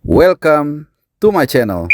Welcome to my channel.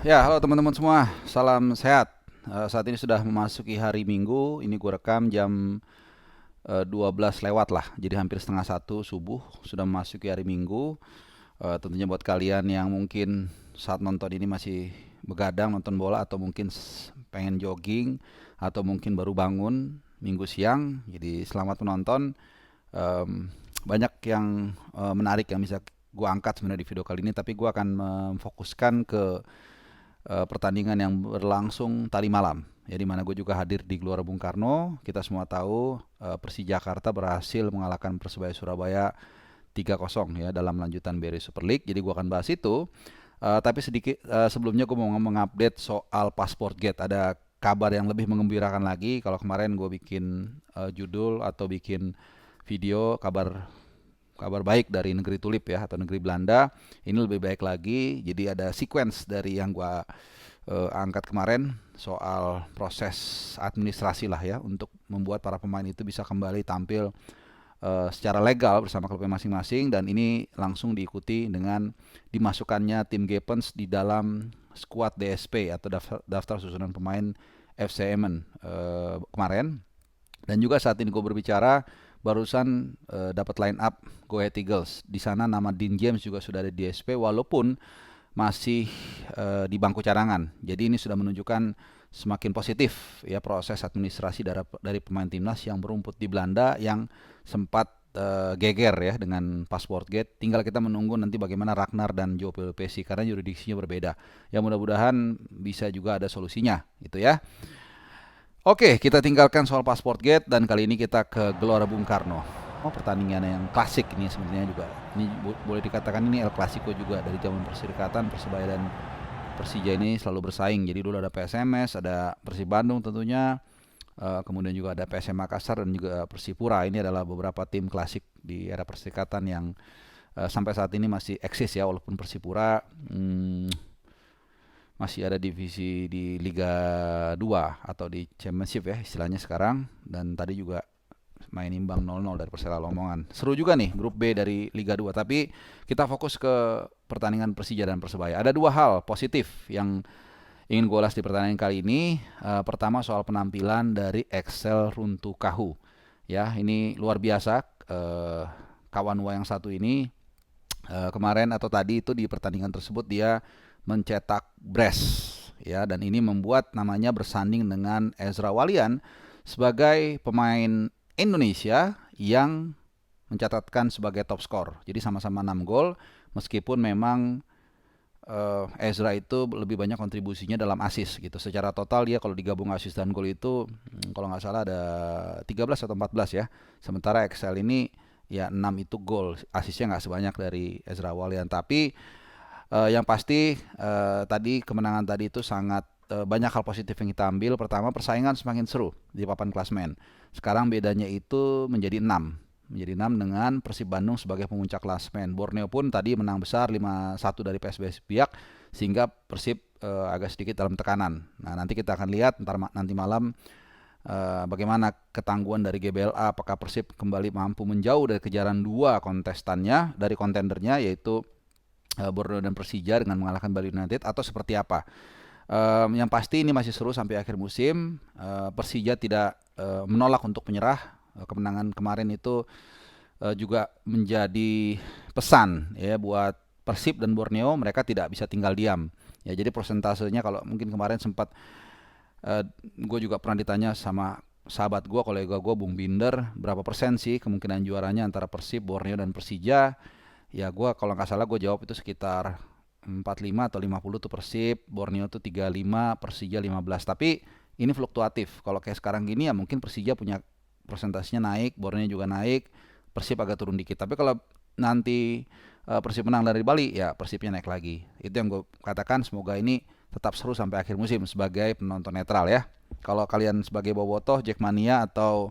Ya, halo teman-teman semua. Salam sehat. Saat ini sudah memasuki hari Minggu. Ini gue rekam jam 12 lewat lah. Jadi hampir setengah satu subuh sudah memasuki hari Minggu. Tentunya buat kalian yang mungkin saat nonton ini masih begadang nonton bola atau mungkin pengen jogging atau mungkin baru bangun Minggu siang. Jadi selamat menonton. Em, Banyak yang menarik yang bisa gue angkat sebenarnya di video kali ini, tapi gue akan memfokuskan ke pertandingan yang berlangsung tadi malam. Ya, di mana gue juga hadir di Gelora Bung Karno. Kita semua tahu Persija Jakarta berhasil mengalahkan Persebaya Surabaya 3-0 ya dalam lanjutan BRI Super League. Jadi gue akan bahas itu. Tapi sedikit sebelumnya gue mau mengupdate soal Passport Gate. Ada kabar yang lebih mengembirakan lagi. Kalau kemarin gue bikin judul atau bikin video kabar kabar baik dari negeri tulip ya atau negeri Belanda, ini lebih baik lagi. Jadi ada sequence dari yang gua angkat kemarin soal proses administrasi lah ya untuk membuat para pemain itu bisa kembali tampil secara legal bersama klubnya masing-masing, dan ini langsung diikuti dengan dimasukkannya tim Gepens di dalam skuad DSP atau daftar susunan pemain FC Emmen kemarin. Dan juga saat ini gue berbicara barusan dapat line up Go Ahead Eagles. Di sana nama Dean James juga sudah ada di DSP walaupun masih di bangku cadangan. Jadi ini sudah menunjukkan semakin positif ya proses administrasi dari pemain timnas yang berumput di Belanda yang sempat geger ya dengan Passport Gate. Tinggal kita menunggu nanti bagaimana Ragnar dan Joe Pelopesi karena juridiksinya berbeda. Ya mudah-mudahan bisa juga ada solusinya gitu ya. Oke, kita tinggalkan soal Passport Gate dan kali ini kita ke Gelora Bung Karno. Oh, pertandingan yang klasik ini sebenarnya juga. Ini boleh dikatakan ini El Clasico juga dari zaman Perserikatan, Persebaya dan Persija ini selalu bersaing. Jadi dulu ada PSMS, ada Persib Bandung tentunya, kemudian juga ada PSM Makassar dan juga Persipura. Ini adalah beberapa tim klasik di era Perserikatan yang sampai saat ini masih eksis ya, walaupun Persipura masih ada divisi di Liga 2 atau di Championship ya istilahnya sekarang, dan tadi juga main imbang 0-0 dari Persela Lamongan. Seru juga nih grup B dari Liga 2, tapi kita fokus ke pertandingan Persija dan Persebaya. Ada dua hal positif yang ingin gue ulas di pertandingan kali ini. Pertama soal penampilan dari Excel Runtukahu. Ya, ini luar biasa. Kawan gue yang satu ini kemarin atau tadi itu di pertandingan tersebut dia mencetak brace ya, dan ini membuat namanya bersanding dengan Ezra Walian sebagai pemain Indonesia yang mencatatkan sebagai top skor. Jadi sama-sama 6 gol meskipun memang Ezra itu lebih banyak kontribusinya dalam assist gitu. Secara total dia kalau digabung assist dan gol itu kalau nggak salah ada 13 atau 14 ya. Sementara Excel ini ya 6 itu gol, asisnya nggak sebanyak dari Ezra Walian. Tapi yang pasti tadi kemenangan tadi itu sangat banyak hal positif yang kita ambil. Pertama, persaingan semakin seru di papan klasmen. Sekarang bedanya itu menjadi 6. Menjadi 6 dengan Persib Bandung sebagai pemuncak klasmen. Borneo pun tadi menang besar 5-1 dari PSBS Biak sehingga Persib agak sedikit dalam tekanan. Nah, nanti kita akan lihat nanti malam bagaimana ketangguhan dari GBLA, apakah Persib kembali mampu menjauh dari kejaran dua kontestannya, dari kontendernya yaitu Borneo dan Persija dengan mengalahkan Bali United, atau seperti apa. Yang pasti ini masih seru sampai akhir musim. Persija tidak menolak untuk menyerah. Kemenangan kemarin itu juga menjadi pesan ya buat Persib dan Borneo, mereka tidak bisa tinggal diam. Ya, jadi persentasenya kalau mungkin kemarin sempat gue juga pernah ditanya sama sahabat gue, kolega gue Bung Binder, berapa persen sih kemungkinan juaranya antara Persib, Borneo dan Persija. Ya gue kalau nggak salah gue jawab itu sekitar 45 atau 50 tuh Persib, Borneo tuh 35, Persija 15. Tapi ini fluktuatif. Kalau kayak sekarang gini ya mungkin Persija punya persentasenya naik, Borneo juga naik, Persib agak turun dikit. Tapi kalau nanti Persib menang dari Bali ya Persibnya naik lagi. Itu yang gue katakan, semoga ini tetap seru sampai akhir musim sebagai penonton netral ya. Kalau kalian sebagai bobotoh, Jackmania atau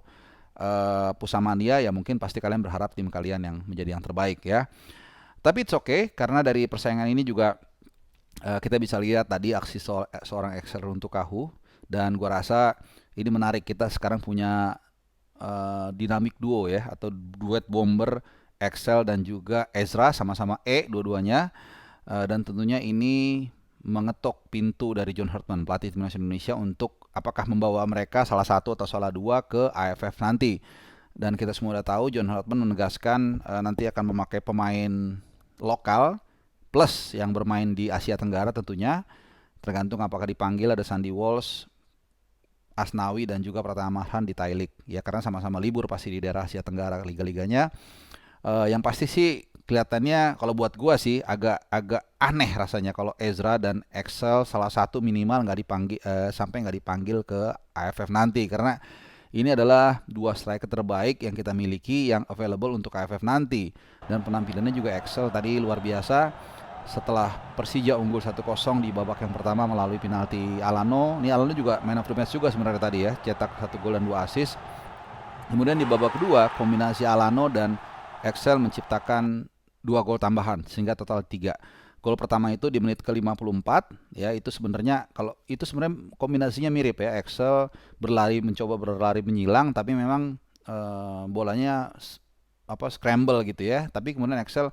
Pusamania ya mungkin pasti kalian berharap tim kalian yang menjadi yang terbaik ya. Tapi it's okay karena dari persaingan ini juga Kita bisa lihat tadi aksi seorang Excel untuk Kahu, dan gua rasa ini menarik. Kita sekarang punya dinamik duo ya, atau duet bomber Excel dan juga Ezra, sama-sama dua-duanya. Dan tentunya ini mengetok pintu dari John Hartman, pelatih timnas Indonesia, untuk apakah membawa mereka salah satu atau salah dua ke AFF nanti. Dan kita semua udah tahu John Hartman menegaskan nanti akan memakai pemain lokal plus yang bermain di Asia Tenggara tentunya, tergantung apakah dipanggil. Ada Sandy Walsh, Asnawi, dan juga Pratama Arhan di Thai League ya, karena sama-sama libur pasti di daerah Asia Tenggara liga-liganya. Yang pasti sih kelihatannya kalau buat gua sih agak aneh rasanya kalau Ezra dan Excel salah satu minimal nggak dipanggil, sampai nggak dipanggil ke AFF nanti, karena ini adalah dua striker terbaik yang kita miliki yang available untuk AFF nanti. Dan penampilannya juga Excel tadi luar biasa. Setelah Persija unggul 1-0 di babak yang pertama melalui penalti Alano. Ini Alano juga man of the match juga sebenarnya tadi ya, cetak 1 gol dan 2 assist. Kemudian di babak kedua kombinasi Alano dan Excel menciptakan 2 gol tambahan sehingga total 3. Gol pertama itu di menit ke-54 ya, itu sebenarnya kalau itu sebenarnya kombinasinya mirip ya, Excel mencoba berlari menyilang, tapi memang bolanya scramble gitu ya. Tapi kemudian Excel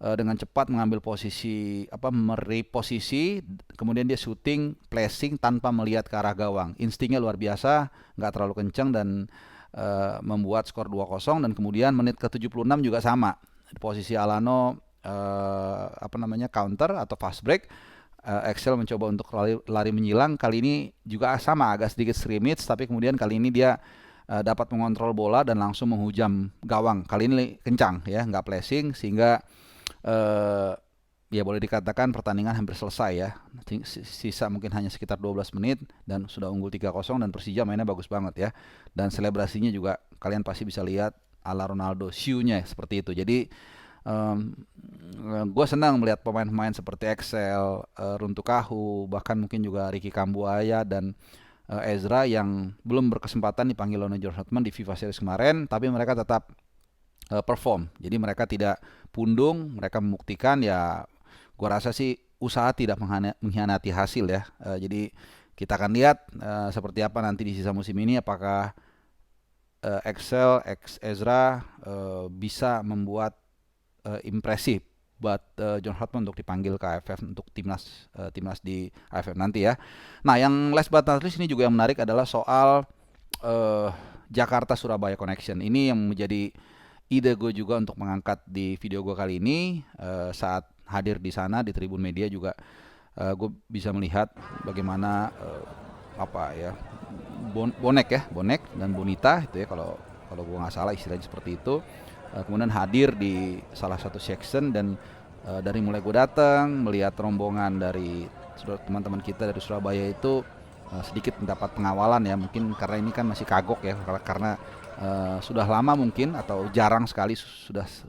dengan cepat mengambil posisi, mereposisi, kemudian dia shooting, placing tanpa melihat ke arah gawang. Instingnya luar biasa, nggak terlalu kencang, dan membuat skor 2-0. Dan kemudian menit ke-76 juga sama. Posisi Alano counter atau fast break, Excel mencoba untuk lari menyilang. Kali ini juga sama, agak sedikit scrimmage, tapi kemudian kali ini dia dapat mengontrol bola dan langsung menghujam gawang. Kali ini kencang ya, nggak placing, sehingga ya boleh dikatakan pertandingan hampir selesai ya. Sisa mungkin hanya sekitar 12 menit dan sudah unggul 3-0, dan Persija mainnya bagus banget ya. Dan selebrasinya juga kalian pasti bisa lihat ala Ronaldo, shoe-nya seperti itu. Jadi gue senang melihat pemain-pemain seperti Excel, Runtuh Kahu, bahkan mungkin juga Ricky Kambuaya dan Ezra yang belum berkesempatan dipanggil oleh John Hartman di FIFA Series kemarin, tapi mereka tetap perform. Jadi mereka tidak pundung, mereka membuktikan ya. Gue rasa sih usaha tidak mengkhianati hasil ya. Jadi kita akan lihat seperti apa nanti di sisa musim ini, apakah Excel, Ezra bisa membuat impresif buat John Hartman untuk dipanggil ke AFF untuk timnas di AFF nanti ya. Nah, yang last but not least ini juga yang menarik adalah soal Jakarta Surabaya Connection. Ini yang menjadi ide gue juga untuk mengangkat di video gue kali ini. Saat hadir di sana di Tribun Media juga gue bisa melihat bagaimana bonek dan bonita itu ya, kalau gue nggak salah istilahnya seperti itu. Kemudian hadir di salah satu section, dan dari mulai gue datang melihat rombongan dari teman-teman kita dari Surabaya itu sedikit mendapat pengawalan ya, mungkin karena ini kan masih kagok ya, karena sudah lama mungkin, atau jarang sekali,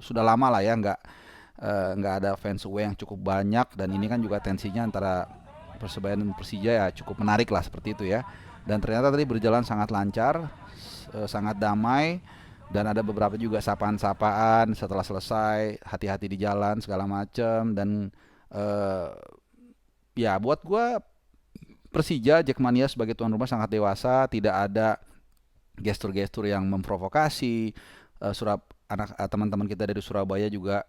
sudah lama lah ya nggak ada fans away yang cukup banyak, dan ini kan juga tensinya antara Persebaya dan Persija ya cukup menarik lah seperti itu ya. Dan ternyata tadi berjalan sangat lancar, sangat damai. Dan ada beberapa juga sapaan-sapaan setelah selesai, hati-hati di jalan segala macam. Dan ya buat gue Persija, Jackmania sebagai tuan rumah sangat dewasa, tidak ada gestur-gestur yang memprovokasi. Teman-teman kita dari Surabaya juga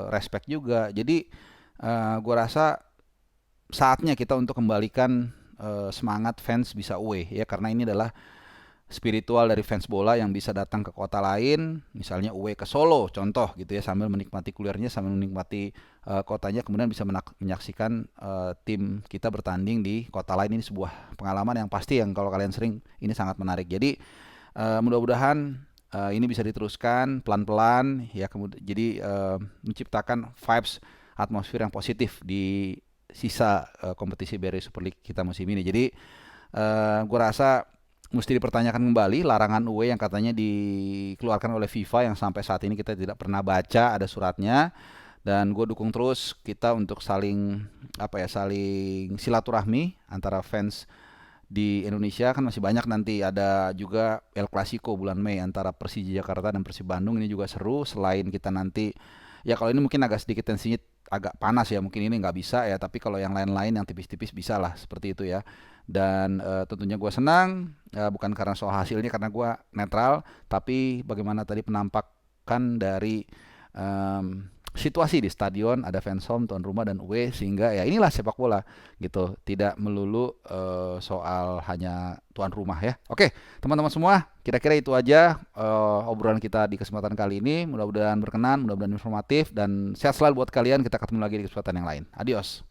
respect juga. Jadi gue rasa saatnya kita untuk kembalikan semangat fans bisa away ya, karena ini adalah spiritual dari fans bola yang bisa datang ke kota lain, misalnya away ke Solo contoh gitu ya, sambil menikmati kulinernya, sambil menikmati kotanya, kemudian bisa menyaksikan tim kita bertanding di kota lain. Ini sebuah pengalaman yang pasti, yang kalau kalian sering, ini sangat menarik. Jadi mudah-mudahan ini bisa diteruskan pelan-pelan ya, jadi menciptakan vibes, atmosfer yang positif di sisa kompetisi BRI Super League kita musim ini. Jadi gue rasa mesti dipertanyakan kembali larangan away yang katanya dikeluarkan oleh FIFA, yang sampai saat ini kita tidak pernah baca ada suratnya. Dan gue dukung terus kita untuk saling silaturahmi antara fans di Indonesia. Kan masih banyak, nanti ada juga El Clasico bulan Mei antara Persija Jakarta dan Persib Bandung, ini juga seru. Selain kita nanti ya, kalau ini mungkin agak sedikit tensinya agak panas ya, mungkin ini nggak bisa ya, tapi kalau yang lain-lain yang tipis-tipis bisa lah seperti itu ya. Dan tentunya gue senang, bukan karena soal hasilnya, karena gue netral, tapi bagaimana tadi penampakan dari situasi di stadion, ada fans home, tuan rumah dan away, sehingga ya inilah sepak bola gitu, tidak melulu soal hanya tuan rumah ya. Oke, teman-teman semua, kira-kira itu aja obrolan kita di kesempatan kali ini. Mudah-mudahan berkenan, mudah-mudahan informatif, dan sehat selalu buat kalian. Kita ketemu lagi di kesempatan yang lain. Adios.